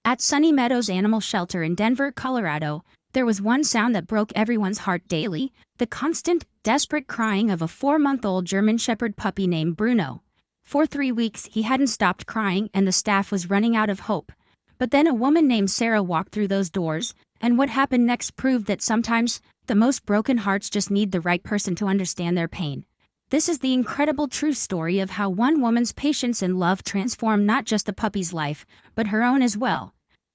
At Sunny Meadows Animal Shelter in Denver, Colorado, there was one sound that broke everyone's heart daily: the constant, desperate crying of a 4-month-old German Shepherd puppy named Bruno. For 3 weeks, he hadn't stopped crying, and the staff was running out of hope. But then a woman named Sarah walked through those doors, and what happened next proved that sometimes, the most broken hearts just need the right person to understand their pain. This is the incredible true story of how one woman's patience and love transformed not just the puppy's life, but her own as well.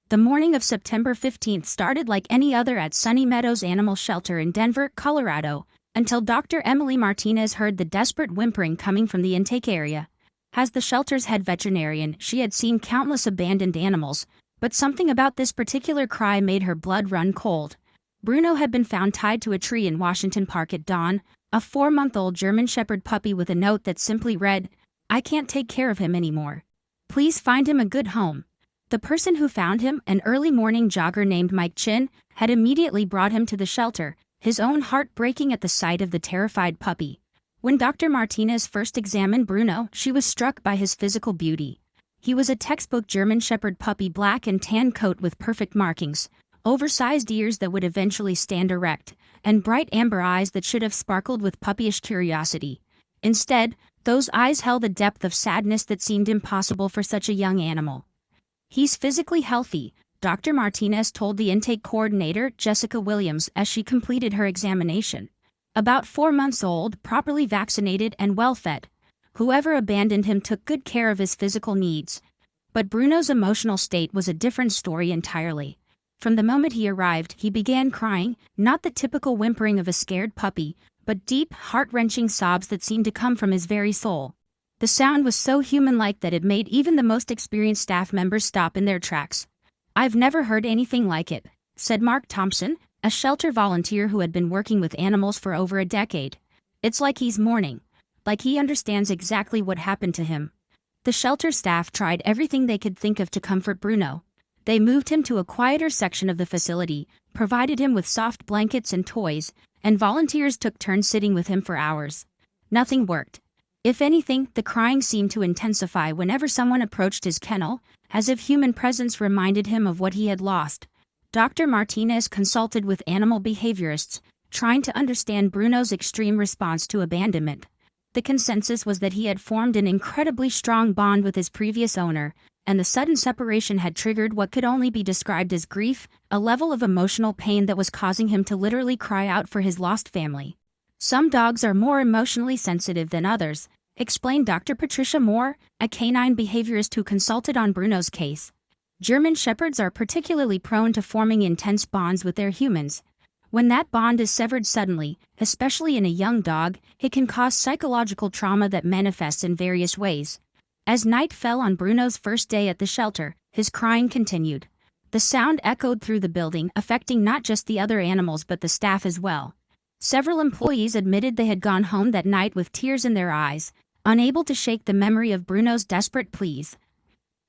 The morning of September 15th started like any other at Sunny Meadows Animal Shelter in Denver, Colorado, until Dr. Emily Martinez heard the desperate whimpering coming from the intake area. As the shelter's head veterinarian, she had seen countless abandoned animals, but something about this particular cry made her blood run cold. Bruno had been found tied to a tree in Washington Park at dawn, a 4-month-old German Shepherd puppy with a note that simply read, "I can't take care of him anymore. Please find him a good home." The person who found him, an early morning jogger named Mike Chin, had immediately brought him to the shelter, his own heart breaking at the sight of the terrified puppy. When Dr. Martinez first examined Bruno, she was struck by his physical beauty. He was a textbook German Shepherd puppy, black and tan coat with perfect markings, oversized ears that would eventually stand erect, and bright amber eyes that should have sparkled with puppyish curiosity. Instead, those eyes held a depth of sadness that seemed impossible for such a young animal. "He's physically healthy," Dr. Martinez told the intake coordinator, Jessica Williams, as she completed her examination. "About 4 months old, properly vaccinated and well-fed. Whoever abandoned him took good care of his physical needs." But Bruno's emotional state was a different story entirely. From the moment he arrived, he began crying, not the typical whimpering of a scared puppy, but deep, heart-wrenching sobs that seemed to come from his very soul. The sound was so human-like that it made even the most experienced staff members stop in their tracks. "I've never heard anything like it," said Mark Thompson, a shelter volunteer who had been working with animals for over a decade. "It's like he's mourning. Like he understands exactly what happened to him." The shelter staff tried everything they could think of to comfort Bruno. They moved him to a quieter section of the facility, provided him with soft blankets and toys, and volunteers took turns sitting with him for hours. Nothing worked. If anything, the crying seemed to intensify whenever someone approached his kennel, as if human presence reminded him of what he had lost. Dr. Martinez consulted with animal behaviorists, trying to understand Bruno's extreme response to abandonment. The consensus was that he had formed an incredibly strong bond with his previous owner, and the sudden separation had triggered what could only be described as grief, a level of emotional pain that was causing him to literally cry out for his lost family. "Some dogs are more emotionally sensitive than others," explained Dr. Patricia Moore, a canine behaviorist who consulted on Bruno's case. "German Shepherds are particularly prone to forming intense bonds with their humans. When that bond is severed suddenly, especially in a young dog, it can cause psychological trauma that manifests in various ways." As night fell on Bruno's first day at the shelter, his crying continued. The sound echoed through the building, affecting not just the other animals but the staff as well. Several employees admitted they had gone home that night with tears in their eyes, unable to shake the memory of Bruno's desperate pleas.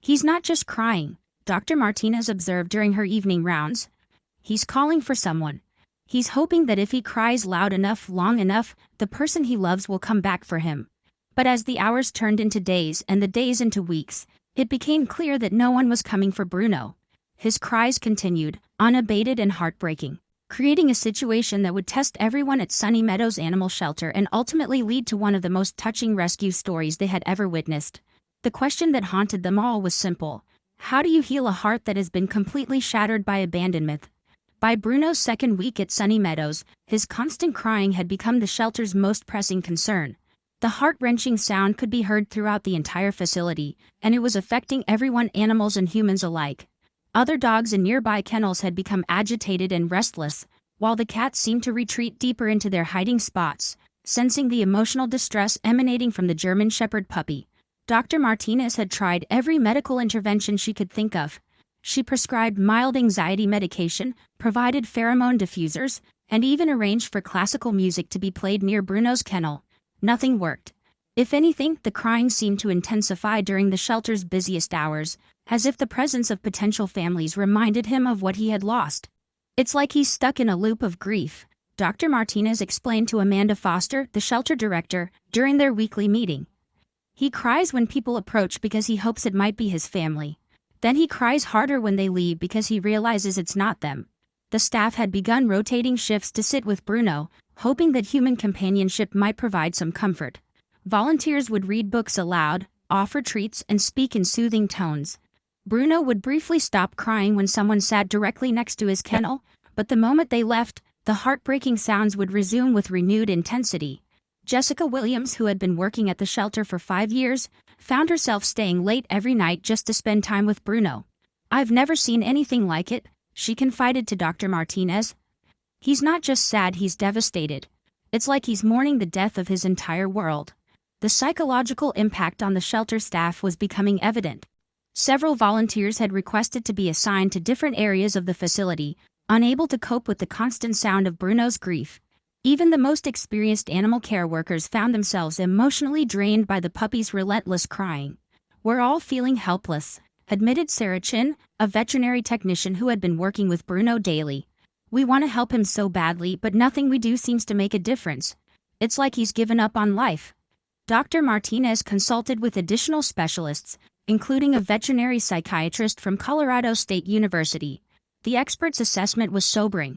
"He's not just crying," Dr. Martinez observed during her evening rounds. "He's calling for someone. He's hoping that if he cries loud enough, long enough, the person he loves will come back for him." But as the hours turned into days and the days into weeks, it became clear that no one was coming for Bruno. His cries continued, unabated and heartbreaking, creating a situation that would test everyone at Sunny Meadows Animal Shelter and ultimately lead to one of the most touching rescue stories they had ever witnessed. The question that haunted them all was simple: how do you heal a heart that has been completely shattered by abandonment? By Bruno's second week at Sunny Meadows, his constant crying had become the shelter's most pressing concern. The heart-wrenching sound could be heard throughout the entire facility, and it was affecting everyone, animals and humans alike. Other dogs in nearby kennels had become agitated and restless, while the cats seemed to retreat deeper into their hiding spots, sensing the emotional distress emanating from the German Shepherd puppy. Dr. Martinez had tried every medical intervention she could think of. She prescribed mild anxiety medication, provided pheromone diffusers, and even arranged for classical music to be played near Bruno's kennel. Nothing worked. If anything, the crying seemed to intensify during the shelter's busiest hours, as if the presence of potential families reminded him of what he had lost. "It's like he's stuck in a loop of grief," Dr. Martinez explained to Amanda Foster, the shelter director, during their weekly meeting. "He cries when people approach because he hopes it might be his family. Then he cries harder when they leave because he realizes it's not them. The staff had begun rotating shifts to sit with Bruno, hoping that human companionship might provide some comfort. Volunteers would read books aloud, offer treats, and speak in soothing tones. Bruno would briefly stop crying when someone sat directly next to his kennel, but the moment they left, the heartbreaking sounds would resume with renewed intensity. Jessica Williams, who had been working at the shelter for 5 years, found herself staying late every night just to spend time with Bruno. "I've never seen anything like it," she confided to Dr. Martinez. "He's not just sad, he's devastated. It's like he's mourning the death of his entire world." The psychological impact on the shelter staff was becoming evident. Several volunteers had requested to be assigned to different areas of the facility, unable to cope with the constant sound of Bruno's grief. Even the most experienced animal care workers found themselves emotionally drained by the puppy's relentless crying. "We're all feeling helpless," admitted Sarah Chin, a veterinary technician who had been working with Bruno daily. "We want to help him so badly, but nothing we do seems to make a difference. It's like he's given up on life." Dr. Martinez consulted with additional specialists, including a veterinary psychiatrist from Colorado State University. The expert's assessment was sobering.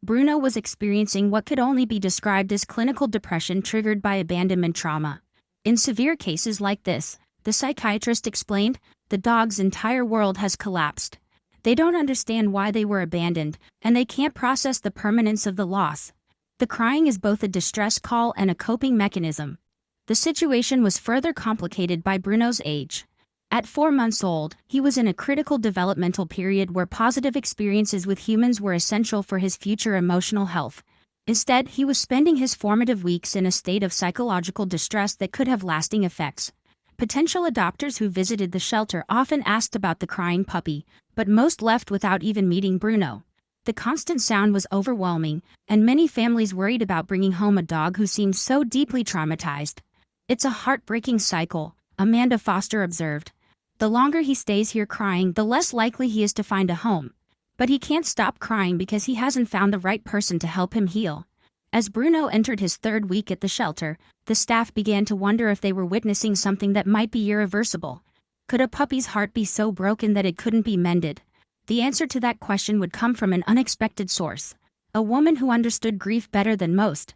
Bruno was experiencing what could only be described as clinical depression triggered by abandonment trauma. In severe cases like this, the psychiatrist explained, the dog's entire world has collapsed. They don't understand why they were abandoned, and they can't process the permanence of the loss. The crying is both a distress call and a coping mechanism. The situation was further complicated by Bruno's age. At 4 months old, he was in a critical developmental period where positive experiences with humans were essential for his future emotional health. Instead, he was spending his formative weeks in a state of psychological distress that could have lasting effects. Potential adopters who visited the shelter often asked about the crying puppy, but most left without even meeting Bruno. The constant sound was overwhelming, and many families worried about bringing home a dog who seemed so deeply traumatized. "It's a heartbreaking cycle," Amanda Foster observed. "The longer he stays here crying, the less likely he is to find a home. But he can't stop crying because he hasn't found the right person to help him heal." As Bruno entered his 3rd week at the shelter, the staff began to wonder if they were witnessing something that might be irreversible. Could a puppy's heart be so broken that it couldn't be mended? The answer to that question would come from an unexpected source: a woman who understood grief better than most.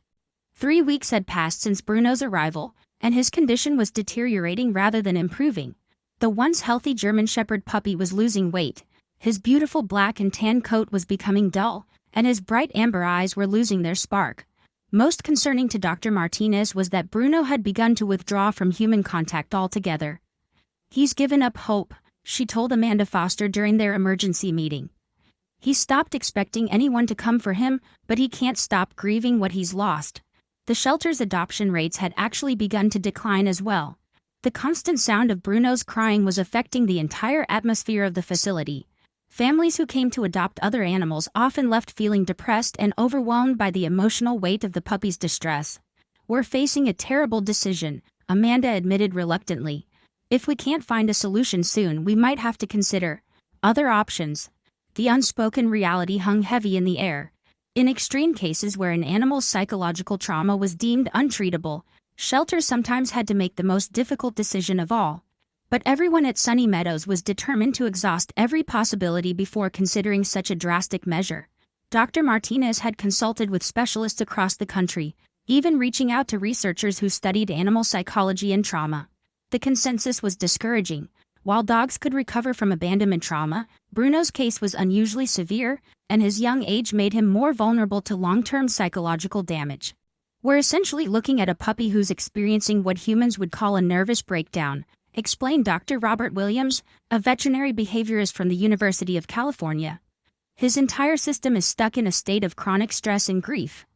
3 weeks had passed since Bruno's arrival, and his condition was deteriorating rather than improving. The once healthy German Shepherd puppy was losing weight, his beautiful black and tan coat was becoming dull, and his bright amber eyes were losing their spark. Most concerning to Dr. Martinez was that Bruno had begun to withdraw from human contact altogether. "He's given up hope," she told Amanda Foster during their emergency meeting. "He stopped expecting anyone to come for him, but he can't stop grieving what he's lost." The shelter's adoption rates had actually begun to decline as well. The constant sound of Bruno's crying was affecting the entire atmosphere of the facility. Families who came to adopt other animals often left feeling depressed and overwhelmed by the emotional weight of the puppy's distress. "We're facing a terrible decision," Amanda admitted reluctantly. "If we can't find a solution soon, we might have to consider other options." The unspoken reality hung heavy in the air. In extreme cases where an animal's psychological trauma was deemed untreatable, shelters sometimes had to make the most difficult decision of all. But everyone at Sunny Meadows was determined to exhaust every possibility before considering such a drastic measure. Dr. Martinez had consulted with specialists across the country, even reaching out to researchers who studied animal psychology and trauma. The consensus was discouraging. While dogs could recover from abandonment trauma, Bruno's case was unusually severe, and his young age made him more vulnerable to long-term psychological damage. "We're essentially looking at a puppy who's experiencing what humans would call a nervous breakdown," explained Dr. Robert Williams, a veterinary behaviorist from the University of California. "His entire system is stuck in a state of chronic stress and grief."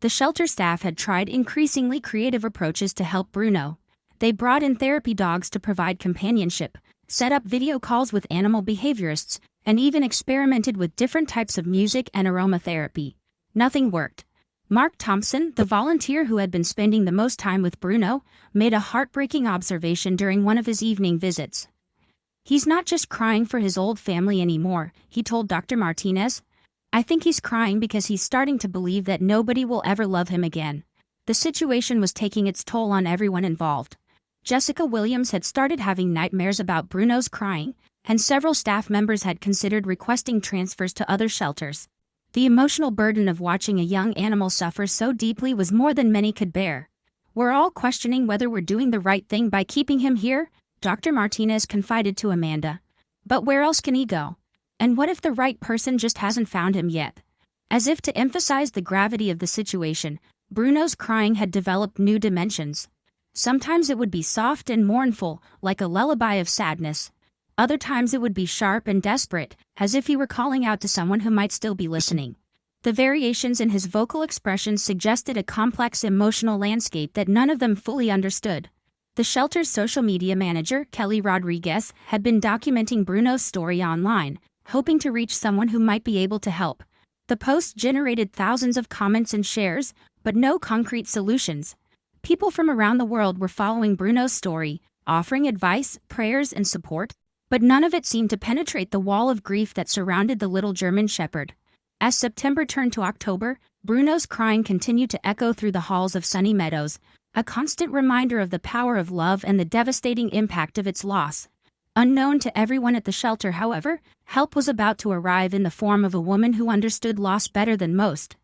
The shelter staff had tried increasingly creative approaches to help Bruno. They brought in therapy dogs to provide companionship, set up video calls with animal behaviorists, and even experimented with different types of music and aromatherapy. Nothing worked. Mark Thompson, the volunteer who had been spending the most time with Bruno, made a heartbreaking observation during one of his evening visits. "He's not just crying for his old family anymore," he told Dr. Martinez. "I think he's crying because he's starting to believe that nobody will ever love him again." The situation was taking its toll on everyone involved. Jessica Williams had started having nightmares about Bruno's crying, and several staff members had considered requesting transfers to other shelters. The emotional burden of watching a young animal suffer so deeply was more than many could bear. "We're all questioning whether we're doing the right thing by keeping him here," Dr. Martinez confided to Amanda. "But where else can he go? And what if the right person just hasn't found him yet?" As if to emphasize the gravity of the situation, Bruno's crying had developed new dimensions. Sometimes it would be soft and mournful, like a lullaby of sadness. Other times it would be sharp and desperate, as if he were calling out to someone who might still be listening. The variations in his vocal expressions suggested a complex emotional landscape that none of them fully understood. The shelter's social media manager, Kelly Rodriguez, had been documenting Bruno's story online, hoping to reach someone who might be able to help. The post generated thousands of comments and shares, but no concrete solutions. People from around the world were following Bruno's story, offering advice, prayers, and support, but none of it seemed to penetrate the wall of grief that surrounded the little German shepherd. As September turned to October, Bruno's crying continued to echo through the halls of Sunny Meadows, a constant reminder of the power of love and the devastating impact of its loss. Unknown to everyone at the shelter, however, help was about to arrive in the form of a woman who understood loss better than most.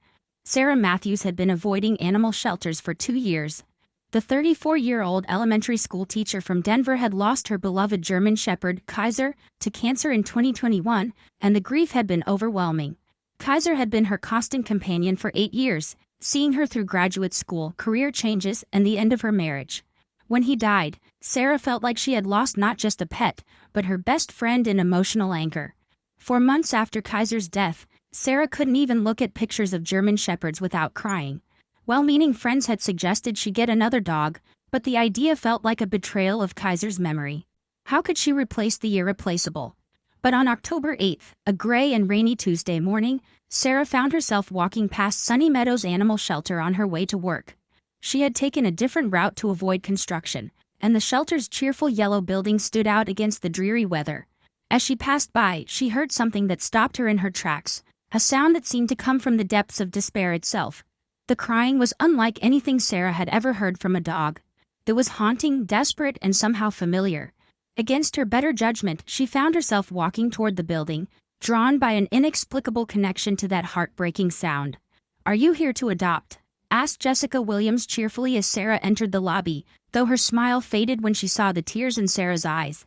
Sarah Matthews had been avoiding animal shelters for 2 years. The 34-year-old elementary school teacher from Denver had lost her beloved German shepherd, Kaiser, to cancer in 2021, and the grief had been overwhelming. Kaiser had been her constant companion for 8 years, seeing her through graduate school, career changes, and the end of her marriage. When he died, Sarah felt like she had lost not just a pet, but her best friend and emotional anchor. For months after Kaiser's death, Sarah couldn't even look at pictures of German shepherds without crying. Well-meaning friends had suggested she get another dog, but the idea felt like a betrayal of Kaiser's memory. How could she replace the irreplaceable? But on October 8th, a gray and rainy Tuesday morning, Sarah found herself walking past Sunny Meadows Animal Shelter on her way to work. She had taken a different route to avoid construction, and the shelter's cheerful yellow building stood out against the dreary weather. As she passed by, she heard something that stopped her in her tracks, a sound that seemed to come from the depths of despair itself. The crying was unlike anything Sarah had ever heard from a dog. It was haunting, desperate, and somehow familiar. Against her better judgment, she found herself walking toward the building, drawn by an inexplicable connection to that heartbreaking sound. "Are you here to adopt?" asked Jessica Williams cheerfully as Sarah entered the lobby, though her smile faded when she saw the tears in Sarah's eyes.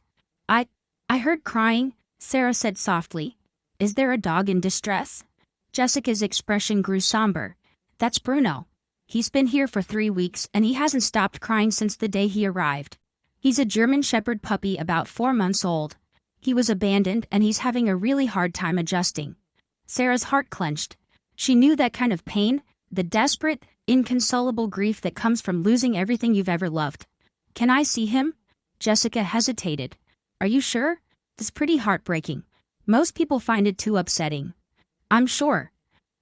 I heard crying," Sarah said softly. "Is there a dog in distress?" Jessica's expression grew somber. "That's Bruno. He's been here for 3 weeks and he hasn't stopped crying since the day he arrived. He's a German shepherd puppy about 4 months old. He was abandoned and he's having a really hard time adjusting." Sarah's heart clenched. She knew that kind of pain, the desperate, inconsolable grief that comes from losing everything you've ever loved. "Can I see him?" Jessica hesitated. "Are you sure? It's pretty heartbreaking. Most people find it too upsetting." "I'm sure."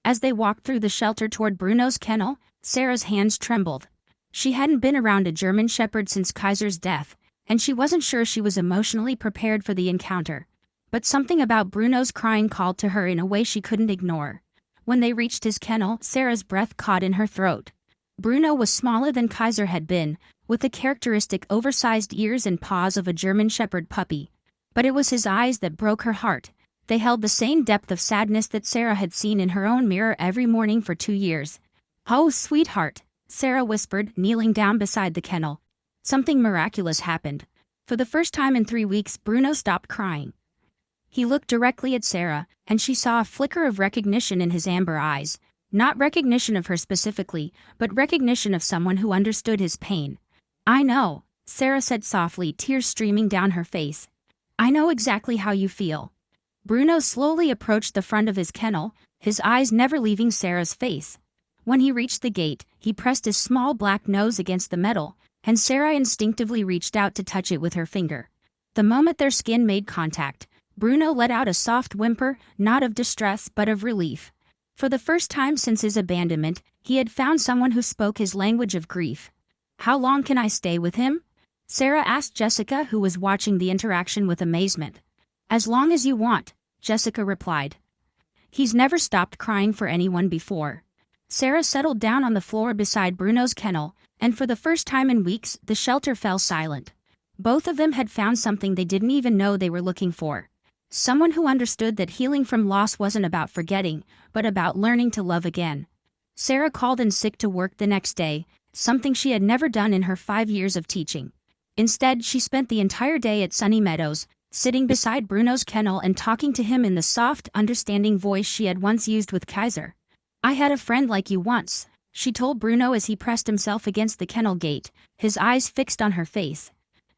As they walked through the shelter toward Bruno's kennel, Sarah's hands trembled. She hadn't been around a German shepherd since Kaiser's death, and she wasn't sure she was emotionally prepared for the encounter. But something about Bruno's crying called to her in a way she couldn't ignore. When they reached his kennel, Sarah's breath caught in her throat. Bruno was smaller than Kaiser had been, with the characteristic oversized ears and paws of a German shepherd puppy. But it was his eyes that broke her heart. They held the same depth of sadness that Sarah had seen in her own mirror every morning for 2 years. "Oh, sweetheart," Sarah whispered, kneeling down beside the kennel. Something miraculous happened. For the first time in 3 weeks, Bruno stopped crying. He looked directly at Sarah, and she saw a flicker of recognition in his amber eyes. Not recognition of her specifically, but recognition of someone who understood his pain. "I know," Sarah said softly, tears streaming down her face. "I know exactly how you feel." Bruno slowly approached the front of his kennel, his eyes never leaving Sarah's face. When he reached the gate, he pressed his small black nose against the metal, and Sarah instinctively reached out to touch it with her finger. The moment their skin made contact, Bruno let out a soft whimper, not of distress but of relief. For the first time since his abandonment, he had found someone who spoke his language of grief. "How long can I stay with him?" Sarah asked Jessica, who was watching the interaction with amazement. "As long as you want," Jessica replied. "He's never stopped crying for anyone before." Sarah settled down on the floor beside Bruno's kennel, and for the first time in weeks, the shelter fell silent. Both of them had found something they didn't even know they were looking for. Someone who understood that healing from loss wasn't about forgetting, but about learning to love again. Sarah called in sick to work the next day, something she had never done in her 5 years of teaching. Instead, she spent the entire day at Sunny Meadows, sitting beside Bruno's kennel and talking to him in the soft, understanding voice she had once used with Kaiser. "I had a friend like you once," she told Bruno as he pressed himself against the kennel gate, his eyes fixed on her face.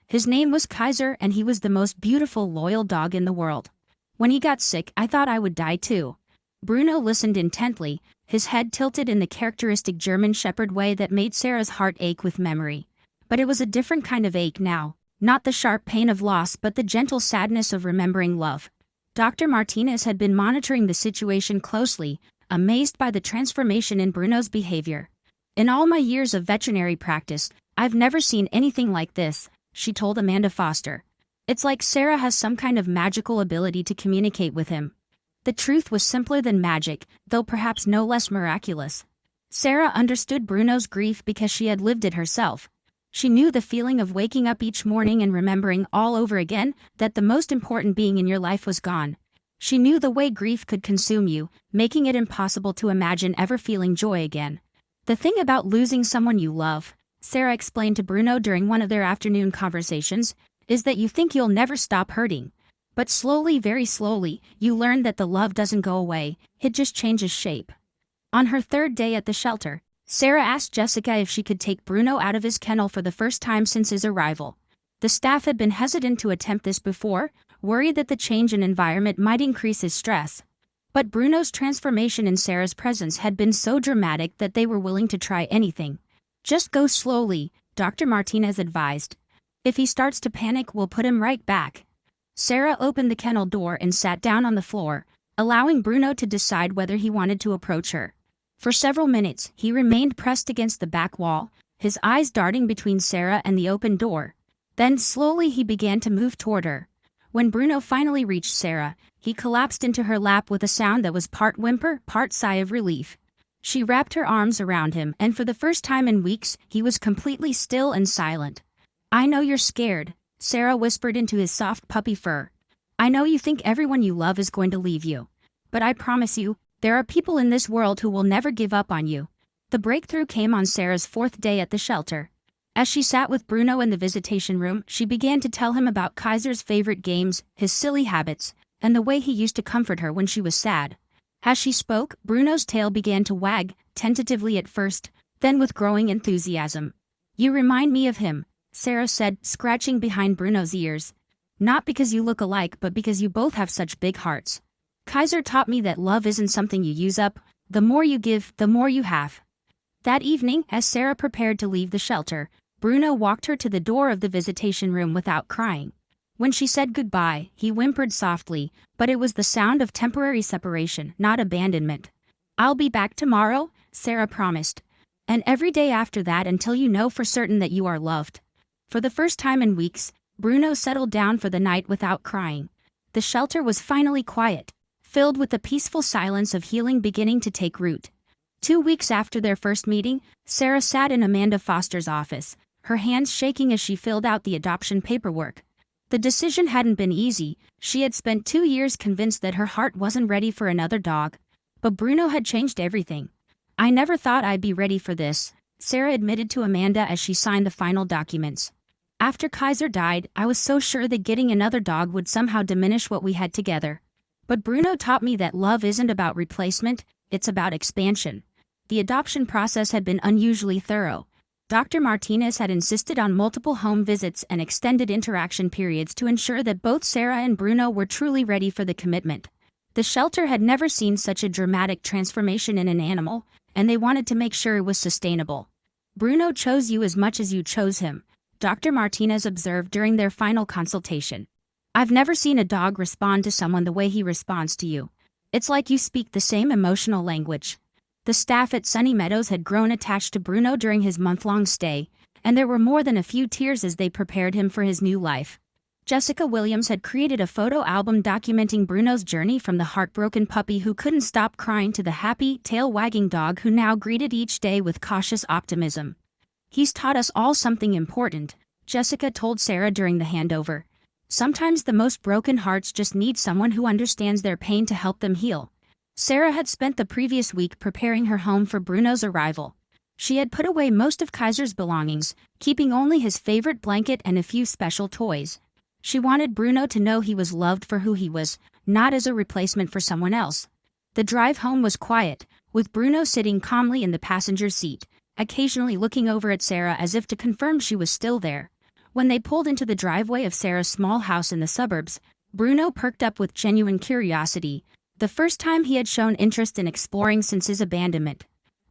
"His name was Kaiser and he was the most beautiful, loyal dog in the world. When he got sick, I thought I would die too." Bruno listened intently, his head tilted in the characteristic German Shepherd way that made Sarah's heart ache with memory. But it was a different kind of ache now, not the sharp pain of loss but the gentle sadness of remembering love. Dr. Martinez had been monitoring the situation closely, amazed by the transformation in Bruno's behavior. "In all my years of veterinary practice, I've never seen anything like this," she told Amanda Foster. "It's like Sarah has some kind of magical ability to communicate with him." The truth was simpler than magic, though perhaps no less miraculous. Sarah understood Bruno's grief because she had lived it herself. She knew the feeling of waking up each morning and remembering all over again that the most important being in your life was gone. She knew the way grief could consume you, making it impossible to imagine ever feeling joy again. "The thing about losing someone you love," Sarah explained to Bruno during one of their afternoon conversations, "is that you think you'll never stop hurting. But slowly, very slowly, you learn that the love doesn't go away, it just changes shape." On her third day at the shelter, Sarah asked Jessica if she could take Bruno out of his kennel for the first time since his arrival. The staff had been hesitant to attempt this before, worried that the change in environment might increase his stress. But Bruno's transformation in Sarah's presence had been so dramatic that they were willing to try anything. "Just go slowly," Dr. Martinez advised. "If he starts to panic, we'll put him right back." Sarah opened the kennel door and sat down on the floor, allowing Bruno to decide whether he wanted to approach her. For several minutes, he remained pressed against the back wall, his eyes darting between Sarah and the open door. Then slowly he began to move toward her. When Bruno finally reached Sarah, he collapsed into her lap with a sound that was part whimper, part sigh of relief. She wrapped her arms around him, and for the first time in weeks, he was completely still and silent. "I know you're scared," Sarah whispered into his soft puppy fur. "I know you think everyone you love is going to leave you. But I promise you, there are people in this world who will never give up on you." The breakthrough came on Sarah's 4th day at the shelter. As she sat with Bruno in the visitation room, she began to tell him about Kaiser's favorite games, his silly habits, and the way he used to comfort her when she was sad. As she spoke, Bruno's tail began to wag, tentatively at first, then with growing enthusiasm. "You remind me of him," Sarah said, scratching behind Bruno's ears. "Not because you look alike but because you both have such big hearts. Kaiser taught me that love isn't something you use up, the more you give, the more you have." That evening, as Sarah prepared to leave the shelter, Bruno walked her to the door of the visitation room without crying. When she said goodbye, he whimpered softly, but it was the sound of temporary separation, not abandonment. "I'll be back tomorrow," Sarah promised. "And every day after that until you know for certain that you are loved." For the first time in weeks, Bruno settled down for the night without crying. The shelter was finally quiet, filled with the peaceful silence of healing beginning to take root. 2 weeks after their first meeting, Sarah sat in Amanda Foster's office, her hands shaking as she filled out the adoption paperwork. The decision hadn't been easy. She had spent 2 years convinced that her heart wasn't ready for another dog. But Bruno had changed everything. "I never thought I'd be ready for this," Sarah admitted to Amanda as she signed the final documents. "After Kaiser died, I was so sure that getting another dog would somehow diminish what we had together. But Bruno taught me that love isn't about replacement, it's about expansion." The adoption process had been unusually thorough. Dr. Martinez had insisted on multiple home visits and extended interaction periods to ensure that both Sarah and Bruno were truly ready for the commitment. The shelter had never seen such a dramatic transformation in an animal, and they wanted to make sure it was sustainable. "Bruno chose you as much as you chose him," Dr. Martinez observed during their final consultation. "I've never seen a dog respond to someone the way he responds to you. It's like you speak the same emotional language." The staff at Sunny Meadows had grown attached to Bruno during his month-long stay, and there were more than a few tears as they prepared him for his new life. Jessica Williams had created a photo album documenting Bruno's journey from the heartbroken puppy who couldn't stop crying to the happy, tail-wagging dog who now greeted each day with cautious optimism. "He's taught us all something important," Jessica told Sarah during the handover. Sometimes the most broken hearts just need someone who understands their pain to help them heal. Sarah had spent the previous week preparing her home for Bruno's arrival. She had put away most of Kaiser's belongings, keeping only his favorite blanket and a few special toys. She wanted Bruno to know he was loved for who he was, not as a replacement for someone else. The drive home was quiet, with Bruno sitting calmly in the passenger seat, occasionally looking over at Sarah as if to confirm she was still there. When they pulled into the driveway of Sarah's small house in the suburbs, Bruno perked up with genuine curiosity, the first time he had shown interest in exploring since his abandonment.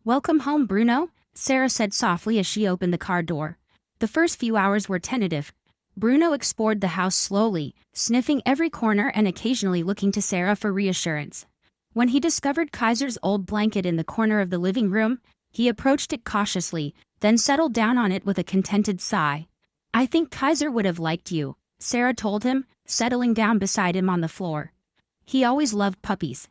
"Welcome home, Bruno," Sarah said softly as she opened the car door. The first few hours were tentative. Bruno explored the house slowly, sniffing every corner and occasionally looking to Sarah for reassurance. When he discovered Kaiser's old blanket in the corner of the living room, he approached it cautiously, then settled down on it with a contented sigh. "I think Kaiser would have liked you," Sarah told him, settling down beside him on the floor. "He always loved puppies."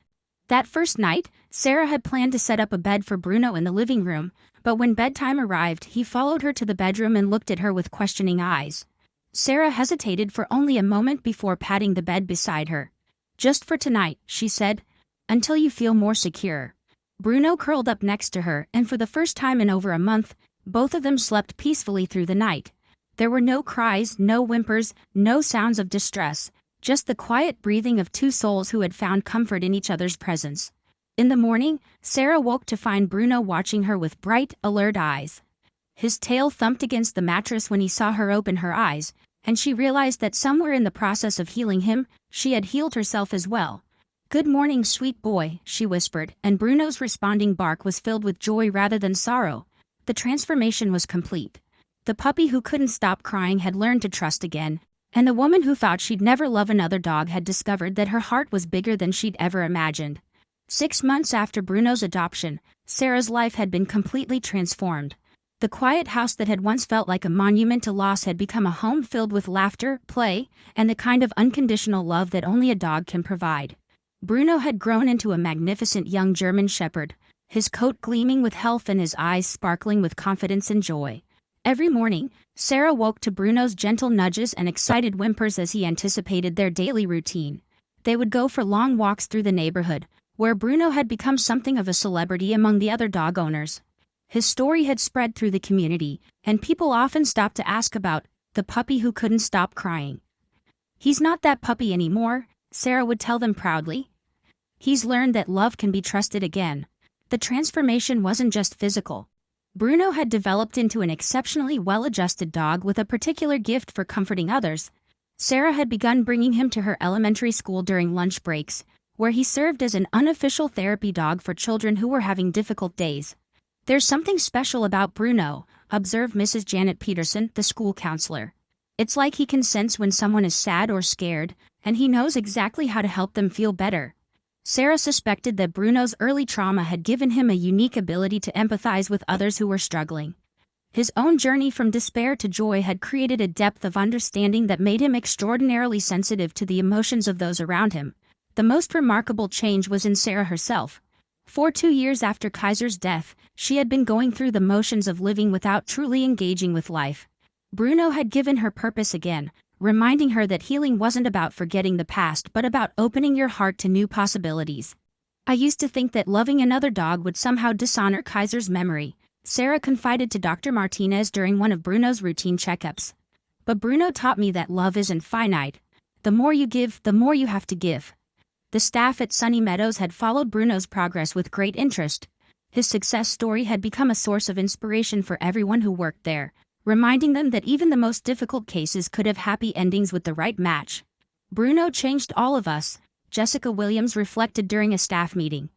That first night, Sarah had planned to set up a bed for Bruno in the living room, but when bedtime arrived, he followed her to the bedroom and looked at her with questioning eyes. Sarah hesitated for only a moment before patting the bed beside her. "Just for tonight," she said, "until you feel more secure." Bruno curled up next to her, and for the first time in over a month, both of them slept peacefully through the night. There were no cries, no whimpers, no sounds of distress, just the quiet breathing of two souls who had found comfort in each other's presence. In the morning, Sarah woke to find Bruno watching her with bright, alert eyes. His tail thumped against the mattress when he saw her open her eyes, and she realized that somewhere in the process of healing him, she had healed herself as well. "Good morning, sweet boy," she whispered, and Bruno's responding bark was filled with joy rather than sorrow. The transformation was complete. The puppy who couldn't stop crying had learned to trust again, and the woman who thought she'd never love another dog had discovered that her heart was bigger than she'd ever imagined. 6 months after Bruno's adoption, Sarah's life had been completely transformed. The quiet house that had once felt like a monument to loss had become a home filled with laughter, play, and the kind of unconditional love that only a dog can provide. Bruno had grown into a magnificent young German shepherd, his coat gleaming with health and his eyes sparkling with confidence and joy. Every morning, Sarah woke to Bruno's gentle nudges and excited whimpers as he anticipated their daily routine. They would go for long walks through the neighborhood, where Bruno had become something of a celebrity among the other dog owners. His story had spread through the community, and people often stopped to ask about the puppy who couldn't stop crying. "He's not that puppy anymore," Sarah would tell them proudly. "He's learned that love can be trusted again." The transformation wasn't just physical. Bruno had developed into an exceptionally well-adjusted dog with a particular gift for comforting others. Sarah had begun bringing him to her elementary school during lunch breaks, where he served as an unofficial therapy dog for children who were having difficult days. "There's something special about Bruno," observed Mrs. Janet Peterson, the school counselor. "It's like he can sense when someone is sad or scared, and he knows exactly how to help them feel better." Sarah suspected that Bruno's early trauma had given him a unique ability to empathize with others who were struggling. His own journey from despair to joy had created a depth of understanding that made him extraordinarily sensitive to the emotions of those around him. The most remarkable change was in Sarah herself. For 2 years after Kaiser's death, she had been going through the motions of living without truly engaging with life. Bruno had given her purpose again, reminding her that healing wasn't about forgetting the past but about opening your heart to new possibilities. "I used to think that loving another dog would somehow dishonor Kaiser's memory," Sarah confided to Dr. Martinez during one of Bruno's routine checkups. "But Bruno taught me that love isn't finite. The more you give, the more you have to give." The staff at Sunny Meadows had followed Bruno's progress with great interest. His success story had become a source of inspiration for everyone who worked there, reminding them that even the most difficult cases could have happy endings with the right match. "Bruno changed all of us," Jessica Williams reflected during a staff meeting.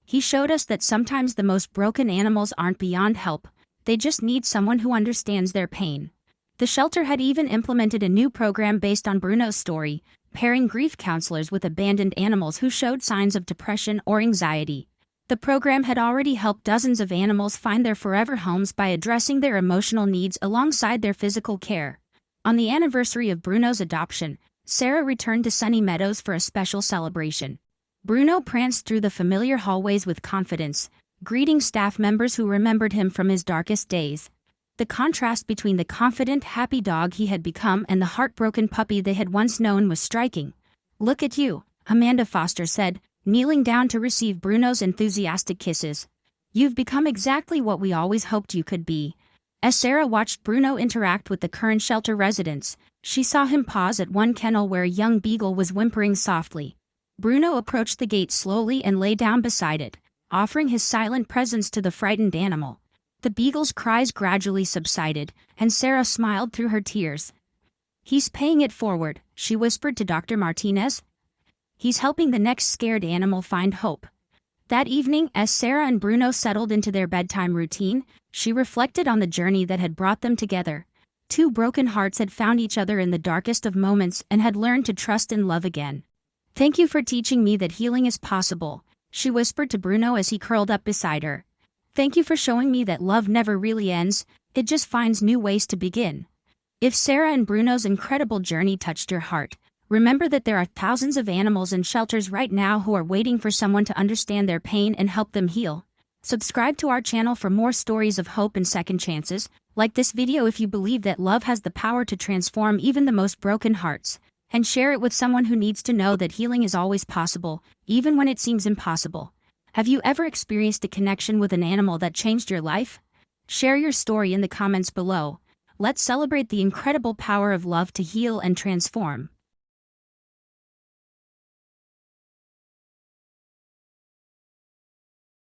"He showed us that sometimes the most broken animals aren't beyond help, they just need someone who understands their pain." The shelter had even implemented a new program based on Bruno's story, pairing grief counselors with abandoned animals who showed signs of depression or anxiety. The program had already helped dozens of animals find their forever homes by addressing their emotional needs alongside their physical care. On the anniversary of Bruno's adoption, Sarah returned to Sunny Meadows for a special celebration. Bruno pranced through the familiar hallways with confidence, greeting staff members who remembered him from his darkest days. The contrast between the confident, happy dog he had become and the heartbroken puppy they had once known was striking. "Look at you," Amanda Foster said, kneeling down to receive Bruno's enthusiastic kisses. "You've become exactly what we always hoped you could be." As Sarah watched Bruno interact with the current shelter residents, she saw him pause at one kennel where a young beagle was whimpering softly. Bruno approached the gate slowly and lay down beside it, offering his silent presence to the frightened animal. The beagle's cries gradually subsided, and Sarah smiled through her tears. "He's paying it forward," she whispered to Dr. Martinez. "He's helping the next scared animal find hope." That evening, as Sarah and Bruno settled into their bedtime routine, she reflected on the journey that had brought them together. Two broken hearts had found each other in the darkest of moments and had learned to trust and love again. "Thank you for teaching me that healing is possible," she whispered to Bruno as he curled up beside her. "Thank you for showing me that love never really ends, it just finds new ways to begin." If Sarah and Bruno's incredible journey touched your heart, remember that there are thousands of animals in shelters right now who are waiting for someone to understand their pain and help them heal. Subscribe to our channel for more stories of hope and second chances. Like this video if you believe that love has the power to transform even the most broken hearts. And share it with someone who needs to know that healing is always possible, even when it seems impossible. Have you ever experienced a connection with an animal that changed your life? Share your story in the comments below. Let's celebrate the incredible power of love to heal and transform.